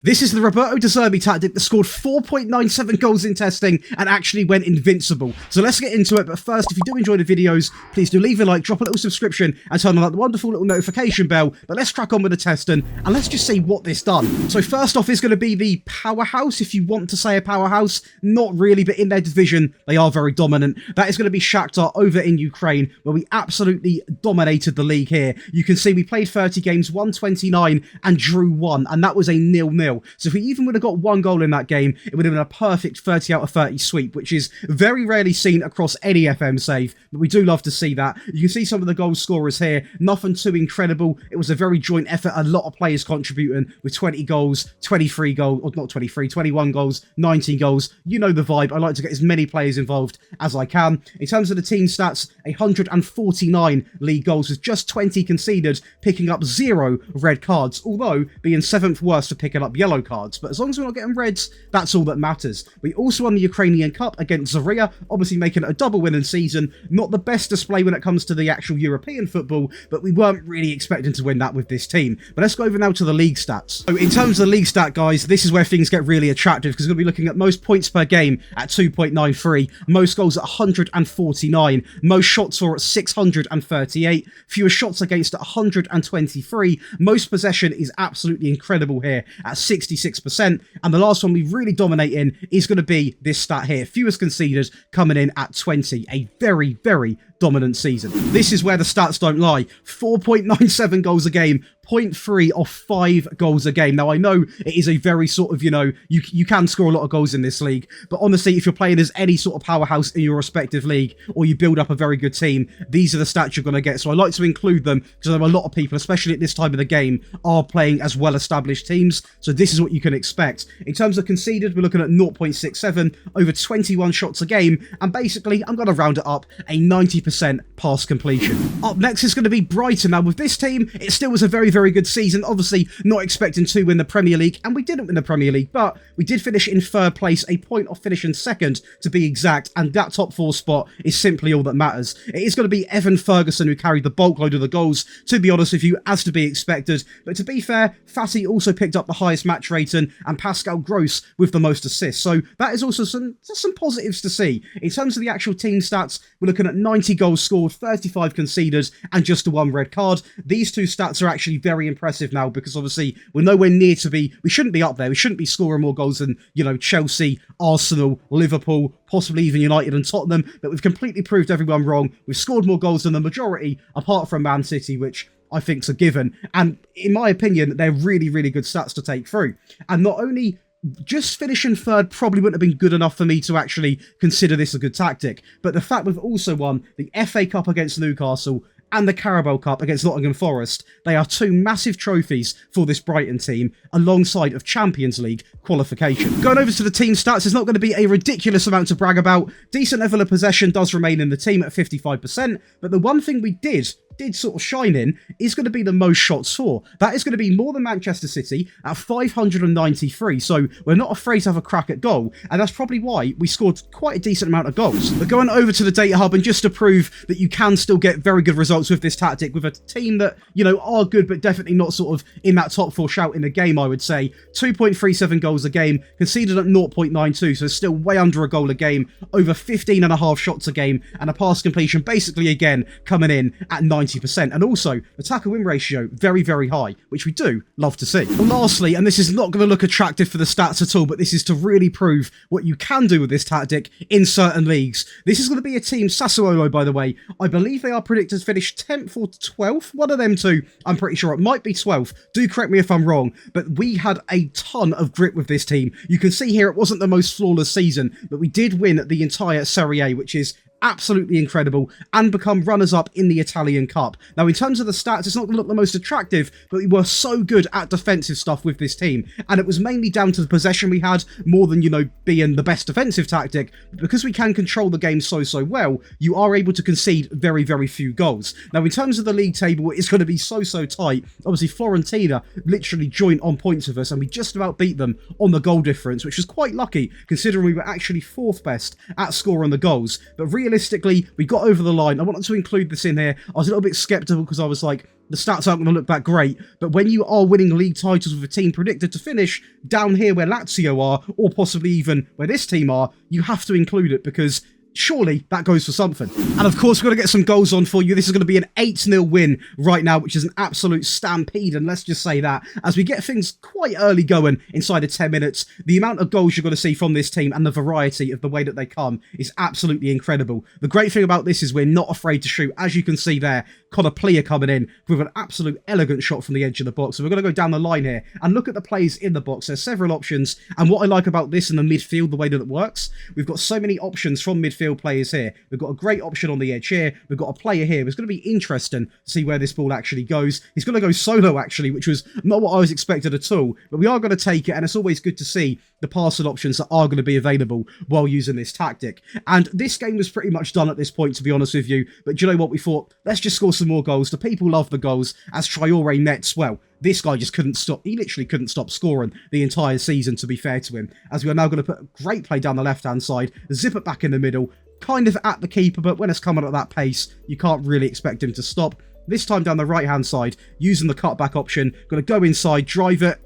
This is the Roberto De Zerbi tactic that scored 4.97 goals in testing and actually went invincible. So let's get into it, but first, if you do enjoy the videos, please do leave a like, drop a little subscription, and turn on that wonderful little notification bell. But let's crack on with the testing, and let's just see what this done. So first off is going to be the powerhouse, if you want to say a powerhouse. Not really, but in their division, they are very dominant. That is going to be Shakhtar over in Ukraine, where we absolutely dominated the league here. You can see we played 30 games, won 29, and drew 1, and that was a 0-0. So if we even would have got 1 goal in that game, it would have been a perfect 30 out of 30 sweep, which is very rarely seen across any FM save, but we do love to see that. You can see some of the goal scorers here, nothing too incredible. It was a very joint effort, a lot of players contributing with 20 goals, 23 goals, or not 23, 21 goals, 19 goals. You know the vibe. I like to get as many players involved as I can. In terms of the team stats, 149 league goals with just 20 conceded, picking up 0 red cards, although being 7th worst for picking up yellow cards. But as long as we're not getting reds, that's all that matters. We also won the Ukrainian Cup against Zerbi, obviously making it a double winning season. Not the best display when it comes to the actual European football, but we weren't really expecting to win that with this team. But let's go over now to the league stats. So in terms of the league stat, guys, this is where things get really attractive, because we're going to be looking at most points per game at 2.93, most goals at 149, most shots for at 638, fewest shots against at 123, most possession is absolutely incredible here at 66%, and the last one we really dominate in is going to be this stat here, fewest conceded, coming in at 20, a very, very dominant season. This is where the stats don't lie. 4.97 goals a game, 0.3 off 5 goals a game. Now, I know it is a very sort of, you can score a lot of goals in this league, but honestly, if you're playing as any sort of powerhouse in your respective league, or you build up a very good team, these are the stats you're going to get. So I like to include them, because I know a lot of people, especially at this time of the game, are playing as well-established teams, so this is what you can expect. In terms of conceded, we're looking at 0.67, over 21 shots a game, and basically, I'm going to round it up, a 90% pass completion. Up next is going to be Brighton. Now, with this team, it still was a very, very good season. Obviously, not expecting to win the Premier League, and we didn't win the Premier League, but we did finish in 3rd place, a point off finishing 2nd, to be exact, and that top 4 spot is simply all that matters. It is going to be Evan Ferguson who carried the bulk load of the goals, to be honest with you, as to be expected, but to be fair, Fatty also picked up the highest match rating, and Pascal Gross with the most assists, so that is also some positives to see. In terms of the actual team stats, we're looking at 90 goals scored, 35 conceded, and just the 1 red card. These two stats are actually very impressive now, because obviously we're nowhere near to be, we shouldn't be up there, we shouldn't be scoring more goals than, Chelsea, Arsenal, Liverpool, possibly even United and Tottenham, but we've completely proved everyone wrong. We've scored more goals than the majority, apart from Man City, which I think's a given, and in my opinion, they're really, really good stats to take through. And not only just finishing 3rd probably wouldn't have been good enough for me to actually consider this a good tactic, but the fact we've also won the FA Cup against Newcastle and the Carabao Cup against Nottingham Forest, they are 2 massive trophies for this Brighton team, alongside of Champions League qualification. Going over to the team stats, it's not going to be a ridiculous amount to brag about. Decent level of possession does remain in the team at 55%, but the one thing we did sort of shine in is going to be the most shots for. That is going to be more than Manchester City at 593, so we're not afraid to have a crack at goal, and that's probably why we scored quite a decent amount of goals. But going over to the data hub, and just to prove that you can still get very good results with this tactic, with a team that, are good, but definitely not sort of in that top 4 shout in the game, I would say, 2.37 goals a game, conceded at 0.92, so still way under a goal a game, over 15.5 shots a game, and a pass completion basically, again, coming in at 90%. And also, the tackle-win ratio, very, very high, which we do love to see. And lastly, and this is not going to look attractive for the stats at all, but this is to really prove what you can do with this tactic in certain leagues. This is going to be a team, Sassuolo, by the way. I believe they are predicted to finish 10th or 12th. One of them two, I'm pretty sure. It might be 12th. Do correct me if I'm wrong, but we had a ton of grit with this team. You can see here it wasn't the most flawless season, but we did win the entire Serie A, which is absolutely incredible, and become runners-up in the Italian Cup. Now, in terms of the stats, it's not going to look the most attractive, but we were so good at defensive stuff with this team, and it was mainly down to the possession we had, more than, being the best defensive tactic. Because we can control the game so well, you are able to concede very, very few goals. Now, in terms of the league table, it's going to be so tight. Obviously, Fiorentina literally joined on points with us, and we just about beat them on the goal difference, which was quite lucky, considering we were actually 4th best at scoring the goals. But really, realistically, we got over the line. I wanted to include this in here. I was a little bit skeptical because I was like, the stats aren't going to look that great, but when you are winning league titles with a team predicted to finish down here where Lazio are, or possibly even where this team are, you have to include it because surely that goes for something. And of course, we're going to get some goals on for you. This is going to be an 8-0 win right now, which is an absolute stampede, and let's just say that. As we get things quite early going inside of 10 minutes, the amount of goals you're going to see from this team and the variety of the way that they come is absolutely incredible. The great thing about this is we're not afraid to shoot. As you can see there, Connor Pleer coming in with an absolute elegant shot from the edge of the box. So we're going to go down the line here and look at the plays in the box. There's several options, and what I like about this in the midfield, the way that it works, we've got so many options from midfield players here. We've got a great option on the edge here. We've got a player here. It's going to be interesting to see where this ball actually goes. He's going to go solo, actually, which was not what I was expected at all. But we are going to take it, and it's always good to see the passing options that are going to be available while using this tactic. And this game was pretty much done at this point, to be honest with you. But do you know what? We thought, let's just score some more goals. The people love the goals, as Traore nets well. This guy just couldn't stop. He literally couldn't stop scoring the entire season, to be fair to him. As we are now going to put a great play down the left-hand side, zip it back in the middle, kind of at the keeper, but when it's coming at that pace, you can't really expect him to stop. This time down the right-hand side, using the cutback option, going to go inside, drive it.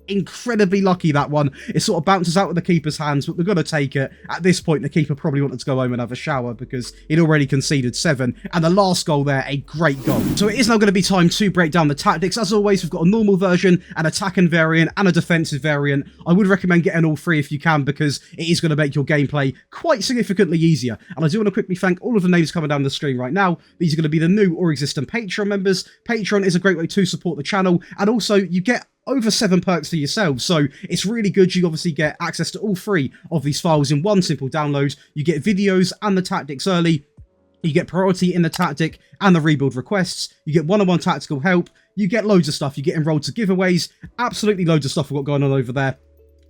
Incredibly lucky, that one. It sort of bounces out of the keeper's hands, but we're going to take it. At this point, the keeper probably wanted to go home and have a shower because he'd already conceded 7. And the last goal there, a great goal. So it is now going to be time to break down the tactics. As always, we've got a normal version, an attacking variant, and a defensive variant. I would recommend getting all 3 if you can, because it is going to make your gameplay quite significantly easier. And I do want to quickly thank all of the names coming down the screen right now. These are going to be the new or existing Patreon members. Patreon is a great way to support the channel, and also you get over 7 perks for yourselves, so it's really good. You obviously get access to all 3 of these files in one simple download. You get videos and the tactics early. You get priority in the tactic and the rebuild requests. You get one-on-one tactical help. You get loads of stuff. You get enrolled to giveaways. Absolutely loads of stuff we've got going on over there.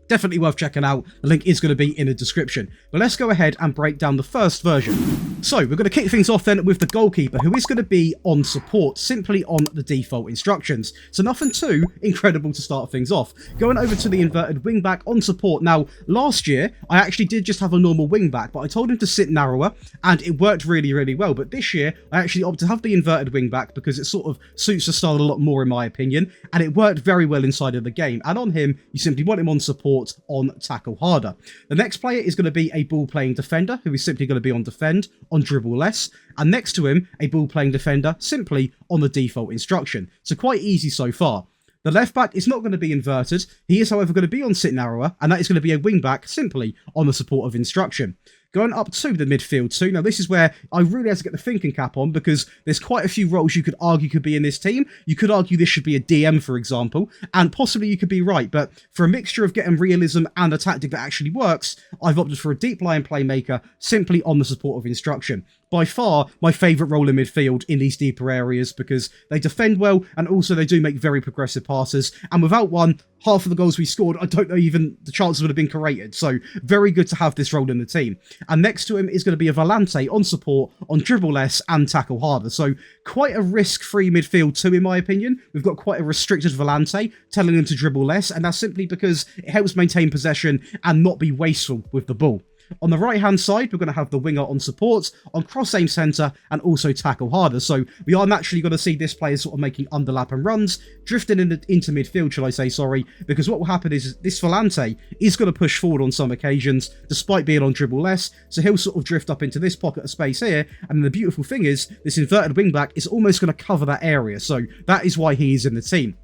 Definitely worth checking out. The link is going to be in the description. But let's go ahead and break down the first version. So we're going to kick things off then with the goalkeeper, who is going to be on support, simply on the default instructions. So nothing too incredible to start things off. Going over to the inverted wingback on support. Now, last year, I actually did just have a normal wingback, but I told him to sit narrower, and it worked really, really well. But this year, I actually opted to have the inverted wingback because it sort of suits the style a lot more, in my opinion, and it worked very well inside of the game. And on him, you simply want him on support, on tackle harder. The next player is going to be a ball playing defender, who is simply going to be on defend, on dribble less, and next to him a ball playing defender simply on the default instruction. So quite easy so far. The left back is not going to be inverted. He is, however, going to be on sit narrower, and that is going to be a wing back simply on the support of instruction. Going up to the midfield too. Now, this is where I really have to get the thinking cap on, because there's quite a few roles you could argue could be in this team. You could argue this should be a DM, for example, and possibly you could be right. But for a mixture of getting realism and a tactic that actually works, I've opted for a deep line playmaker simply on the support of instruction. By far, my favourite role in midfield in these deeper areas, because they defend well and also they do make very progressive passes. And without one, half of the goals we scored, I don't know even the chances would have been created. So very good to have this role in the team. And next to him is going to be a Volante on support, on dribble less and tackle harder. So quite a risk-free midfield too, in my opinion. We've got quite a restricted Volante, telling him to dribble less, and that's simply because it helps maintain possession and not be wasteful with the ball. On the right-hand side, we're going to have the winger on support, on cross-aim centre, and also tackle harder. So we are naturally going to see this player sort of making underlap and runs, drifting into midfield, shall I say, sorry, because what will happen is this Volante is going to push forward on some occasions, despite being on dribble less, so he'll sort of drift up into this pocket of space here, and the beautiful thing is, this inverted wing-back is almost going to cover that area, so that is why he is in the team.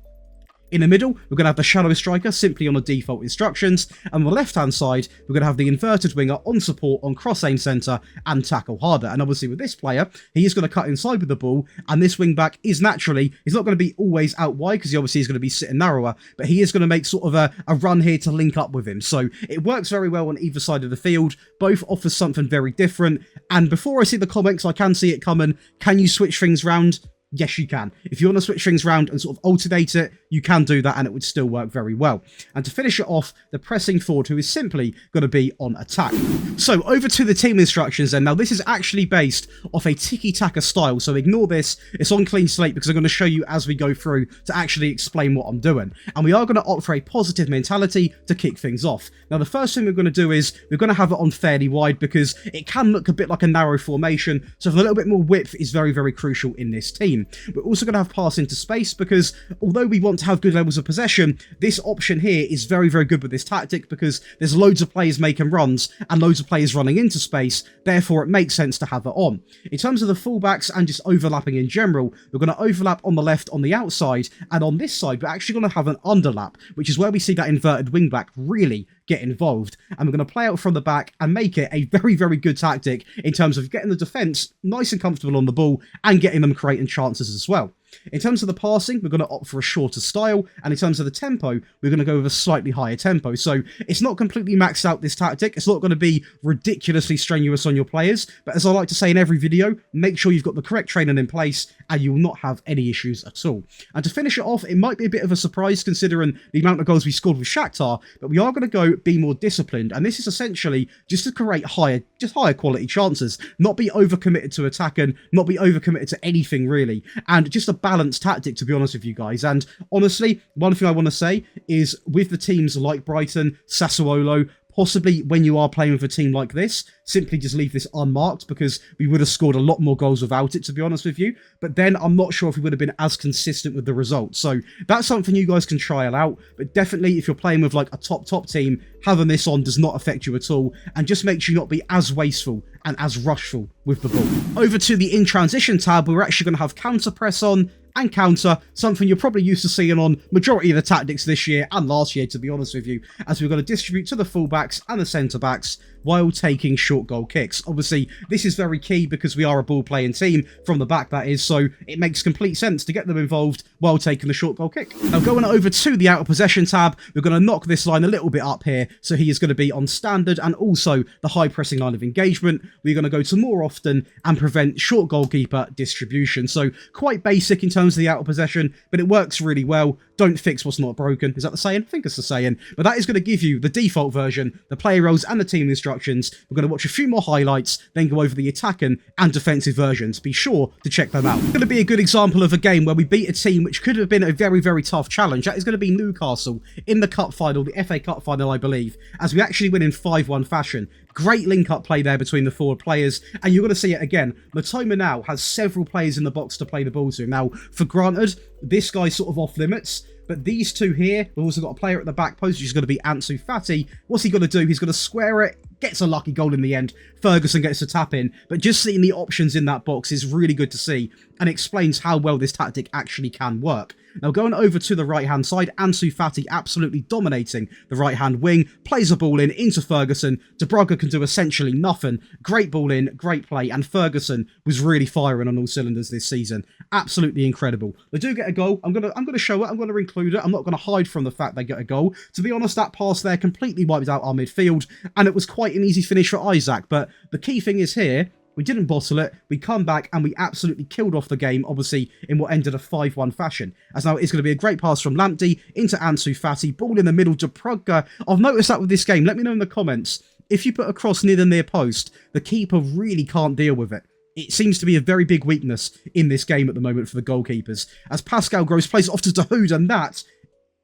In the middle, we're going to have the shallow striker simply on the default instructions, and on the left-hand side, we're going to have the inverted winger on support, on cross-aim centre, and tackle harder. And obviously with this player, he is going to cut inside with the ball, and this wing-back is naturally, he's not going to be always out wide, because he obviously is going to be sitting narrower, but he is going to make sort of a run here to link up with him. So it works very well on either side of the field, both offers something very different, and before I see the comments, I can see it coming. Can you switch things round? Yes, you can. If you want to switch things around and sort of alternate it, you can do that and it would still work very well. And to finish it off, the pressing forward, who is simply going to be on attack. So over to the team instructions then. Now this is actually based off a tiki-taka style, so ignore this. It's on clean slate because I'm going to show you as we go through to actually explain what I'm doing. And we are going to opt for a positive mentality to kick things off. Now the first thing we're going to do is we're going to have it on fairly wide because it can look a bit like a narrow formation, so for a little bit more width is very, very crucial in this team. We're also going to have pass into space because although we want to have good levels of possession, this option here is very, very good with this tactic because there's loads of players making runs and loads of players running into space, therefore it makes sense to have it on. In terms of the fullbacks and just overlapping in general, we're going to overlap on the left on the outside, and on this side we're actually going to have an underlap, which is where we see that inverted wing back really get involved, and we're going to play out from the back and make it a very, very good tactic in terms of getting the defence nice and comfortable on the ball and getting them creating chances as well. In terms of the passing, we're going to opt for a shorter style, and in terms of the tempo, we're going to go with a slightly higher tempo. So it's not completely maxed out, this tactic. It's not going to be ridiculously strenuous on your players, but as I like to say in every video, make sure you've got the correct training in place and you will not have any issues at all. And to finish it off, it might be a bit of a surprise considering the amount of goals we scored with Shakhtar, but we are going to go be more disciplined, and this is essentially just to create higher quality chances, not be overcommitted to attacking, not be overcommitted to anything really, and just a balanced tactic, to be honest with you guys. And honestly, one thing I want to say is with the teams like Brighton, Sassuolo, possibly when you are playing with a team like this, simply just leave this unmarked because we would have scored a lot more goals without it, to be honest with you. But then I'm not sure if we would have been as consistent with the results. So that's something you guys can trial out. But definitely if you're playing with like a top team, having this on does not affect you at all. And just makes you not be as wasteful and as rushful with the ball. Over to the in transition tab, we're actually going to have counter press on and counter, something you're probably used to seeing on majority of the tactics this year and last year, to be honest with you, as we're going to distribute to the fullbacks and the centre-backs while taking short goal kicks. Obviously, this is very key because we are a ball-playing team, from the back that is, so it makes complete sense to get them involved while taking the short goal kick. Now, going over to the out of possession tab, we're going to knock this line a little bit up here, so he is going to be on standard and also the high pressing line of engagement. We're going to go to more often and prevent short goalkeeper distribution. So quite basic in terms of the out of possession, but it works really well. Don't fix what's not broken. Is that the saying? I think it's the saying. But that is going to give you the default version, the player roles and the team instructions. We're going to watch a few more highlights, then go over the attacking and defensive versions. Be sure to check them out. It's going to be a good example of a game where we beat a team which could have been a very, very tough challenge. That is going to be Newcastle in the cup final, the FA Cup final, I believe, as we actually win in 5-1 fashion. Great link-up play there between the forward players, and you're going to see it again. Matoma now has several players in the box to play the ball to. Now, for granted, this guy's sort of off limits, but these two here, we've also got a player at the back post, which is going to be Ansu Fati. What's he going to do? He's going to square it, gets a lucky goal in the end. Ferguson gets a tap in, but just seeing the options in that box is really good to see and explains how well this tactic actually can work. Now, going over to the right-hand side, Ansu Fati absolutely dominating the right-hand wing, plays a ball in into Ferguson. De Bruyne can do essentially nothing. Great ball in, great play, and Ferguson was really firing on all cylinders this season. Absolutely incredible. They do get a goal. I'm gonna show it. I'm gonna include it. I'm not gonna hide from the fact they get a goal. To be honest, that pass there completely wiped out our midfield, and it was quite an easy finish for Isaac. But the key thing is here, we didn't bottle it, we come back and we absolutely killed off the game, obviously, in what ended a 5-1 fashion. As now it's going to be a great pass from Lamptey into Ansu Fati, ball in the middle to Prugger. I've noticed that with this game. Let me know in the comments, if you put a cross near the near post, the keeper really can't deal with it. It seems to be a very big weakness in this game at the moment for the goalkeepers. As Pascal Gross plays it off to Dahoud, and that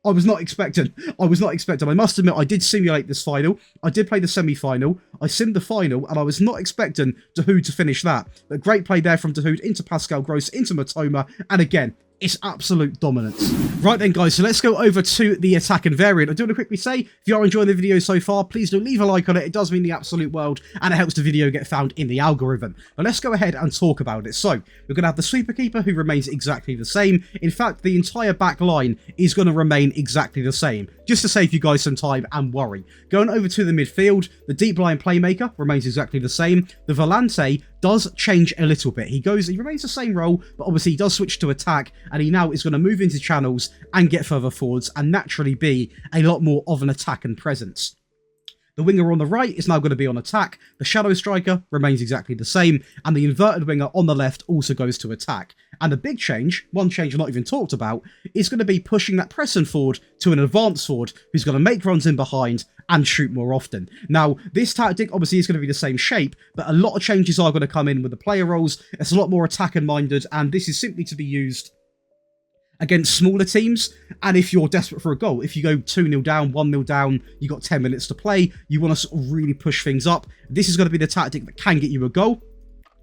I was not expecting. I must admit, I did simulate this final. I did play the semi-final. I simmed the final, and I was not expecting Dahoud to finish that. But great play there from Dahoud into Pascal Gross, into Matoma, and again, it's absolute dominance. Right then, guys, so let's go over to the attacking variant. I do want to quickly say, if you are enjoying the video so far, please do leave a like on it. It does mean the absolute world, and it helps the video get found in the algorithm. But let's go ahead and talk about it. So, we're going to have the sweeper keeper, who remains exactly the same. In fact, the entire back line is going to remain exactly the same, just to save you guys some time and worry. Going over to the midfield, the deep line playmaker remains exactly the same. The Volante does change a little bit. He remains the same role, but obviously he does switch to attack, and he now is going to move into channels and get further forwards and naturally be a lot more of an attacking presence. The winger on the right is now going to be on attack, the shadow striker remains exactly the same, and the inverted winger on the left also goes to attack. And the big change, one change I've not even talked about, is going to be pushing that pressing forward to an advanced forward who's going to make runs in behind and shoot more often. Now, this tactic obviously is going to be the same shape, but a lot of changes are going to come in with the player roles. It's a lot more attacking minded, and this is simply to be used against smaller teams, and if you're desperate for a goal, if you go 2-0 down, 1-0 down, you got 10 minutes to play, you want to sort of really push things up, this is going to be the tactic that can get you a goal.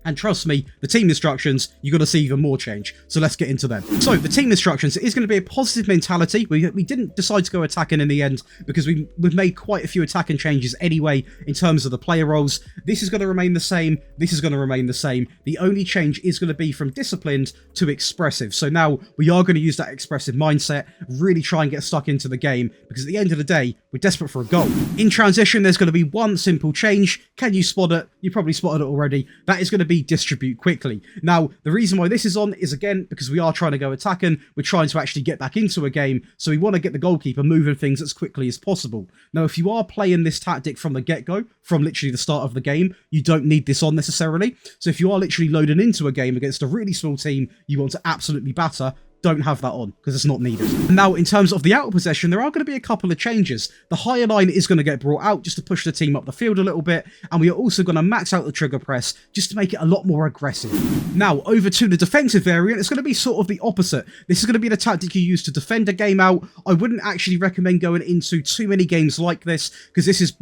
And trust me, the team instructions, you're going to see even more change. So let's get into them. So the team instructions is going to be a positive mentality. We didn't decide to go attacking in the end because we've made quite a few attacking changes anyway in terms of the player roles. This is going to remain the same. This is going to remain the same. The only change is going to be from disciplined to expressive. So now we are going to use that expressive mindset, really try and get stuck into the game because at the end of the day, we're desperate for a goal. In transition, there's going to be one simple change. Can you spot it? You probably spotted it already. That is going to be distribute quickly. Now, the reason why this is on is, again, because we are trying to go attacking. We're trying to actually get back into a game, so we want to get the goalkeeper moving things as quickly as possible. Now, if you are playing this tactic from the get-go, from literally the start of the game, you don't need this on necessarily. So if you are literally loading into a game against a really small team you want to absolutely batter, don't have that on because it's not needed. Now, in terms of the out possession, there are going to be a couple of changes. The higher line is going to get brought out just to push the team up the field a little bit, and we are also going to max out the trigger press just to make it a lot more aggressive. Now, over to the defensive variant, it's going to be sort of the opposite. This is going to be the tactic you use to defend a game out. I wouldn't actually recommend going into too many games like this because this is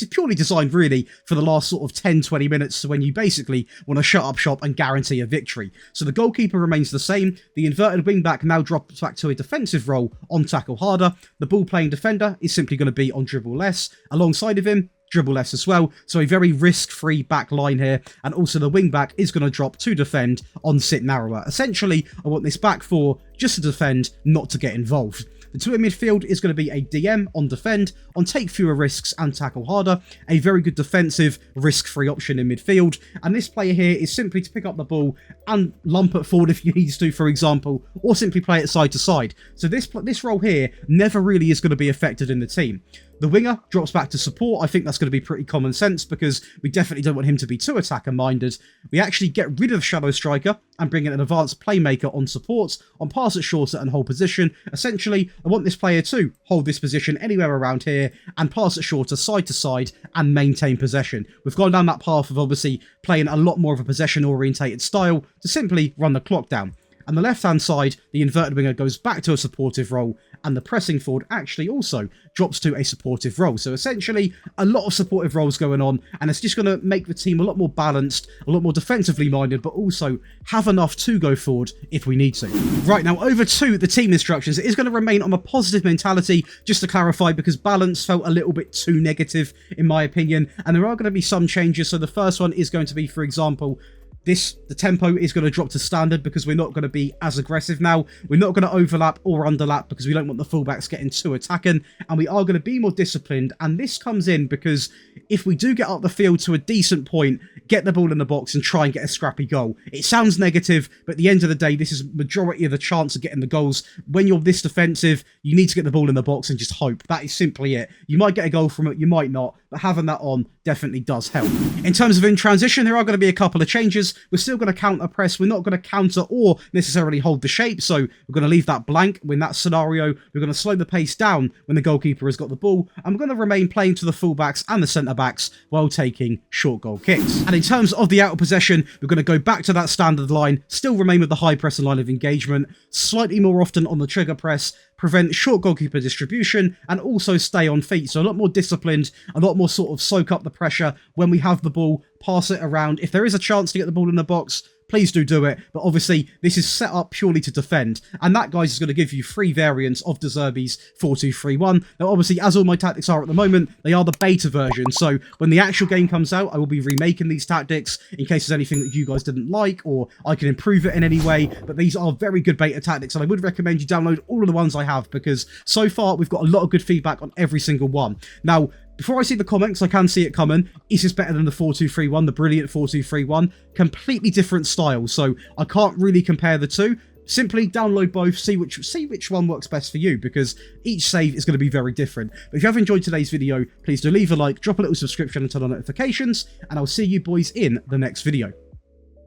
purely designed really for the last sort of 10-20 minutes, so when you basically want to shut up shop and guarantee a victory. So the goalkeeper remains the same. The inverted wing back now drops back to a defensive role on tackle harder. The ball playing defender is simply going to be on dribble less. Alongside of him, dribble less as well. So a very risk-free back line here. And also the wing back is going to drop to defend on sit narrower. Essentially, I want this back four just to defend, not to get involved. The two in midfield is going to be a DM on defend, on take fewer risks and tackle harder. A very good defensive, risk-free option in midfield. And this player here is simply to pick up the ball and lump it forward if he needs to, for example, or simply play it side to side. So this role here never really is going to be affected in the team. The winger drops back to support. I think that's going to be pretty common sense because we definitely don't want him to be too attacker-minded. We actually get rid of the shadow striker and bring in an advanced playmaker on support, on pass it shorter and hold position. Essentially, I want this player to hold this position anywhere around here and pass it shorter side to side and maintain possession. We've gone down that path of obviously playing a lot more of a possession-orientated style to simply run the clock down. And the left-hand side, the inverted winger goes back to a supportive role, and the pressing forward actually also drops to a supportive role. So essentially, a lot of supportive roles going on, and it's just going to make the team a lot more balanced, a lot more defensively minded, but also have enough to go forward if we need to. Right, now over to the team instructions. It is going to remain on a positive mentality, just to clarify, because balance felt a little bit too negative, in my opinion, and there are going to be some changes. So the first one is going to be, for example, the tempo is going to drop to standard because we're not going to be as aggressive now. We're not going to overlap or underlap because we don't want the fullbacks getting too attacking, and we are going to be more disciplined. And this comes in because if we do get up the field to a decent point, get the ball in the box and try and get a scrappy goal. It sounds negative, but at the end of the day, this is majority of the chance of getting the goals. When you're this defensive, you need to get the ball in the box and just hope. That is simply it. You might get a goal from it, you might not, but having that on definitely does help. In terms of in transition, there are going to be a couple of changes. We're still going to counter press. We're not going to counter or necessarily hold the shape, so we're going to leave that blank. In that scenario, we're going to slow the pace down when the goalkeeper has got the ball, and we're going to remain playing to the fullbacks and the centre-backs while taking short goal kicks. And in terms of the out of possession, we're going to go back to that standard line, still remain with the high press and line of engagement, slightly more often on the trigger press, prevent short goalkeeper distribution, and also stay on feet. So a lot more disciplined, a lot more sort of soak up the pressure when we have the ball, pass it around. If there is a chance to get the ball in the box, please do it. But obviously, this is set up purely to defend. And that, guys, is going to give you 3 variants of De Zerbi's 4-2-3-1. Now, obviously, as all my tactics are at the moment, they are the beta version. So when the actual game comes out, I will be remaking these tactics in case there's anything that you guys didn't like or I can improve it in any way. But these are very good beta tactics, and I would recommend you download all of the ones I have because so far we've got a lot of good feedback on every single one. Now, before I see the comments, I can see it coming. Is this better than the 4-2-3-1, the brilliant 4-2-3-1? Completely different style, so I can't really compare the two. Simply download both, see which one works best for you, because each save is going to be very different. But if you have enjoyed today's video, please do leave a like, drop a little subscription and turn on notifications, and I'll see you boys in the next video.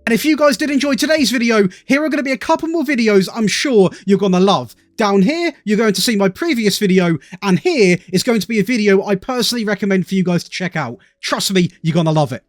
And if you guys did enjoy today's video, here are going to be a couple more videos I'm sure you're going to love. Down here, you're going to see my previous video, and here is going to be a video I personally recommend for you guys to check out. Trust me, you're going to love it.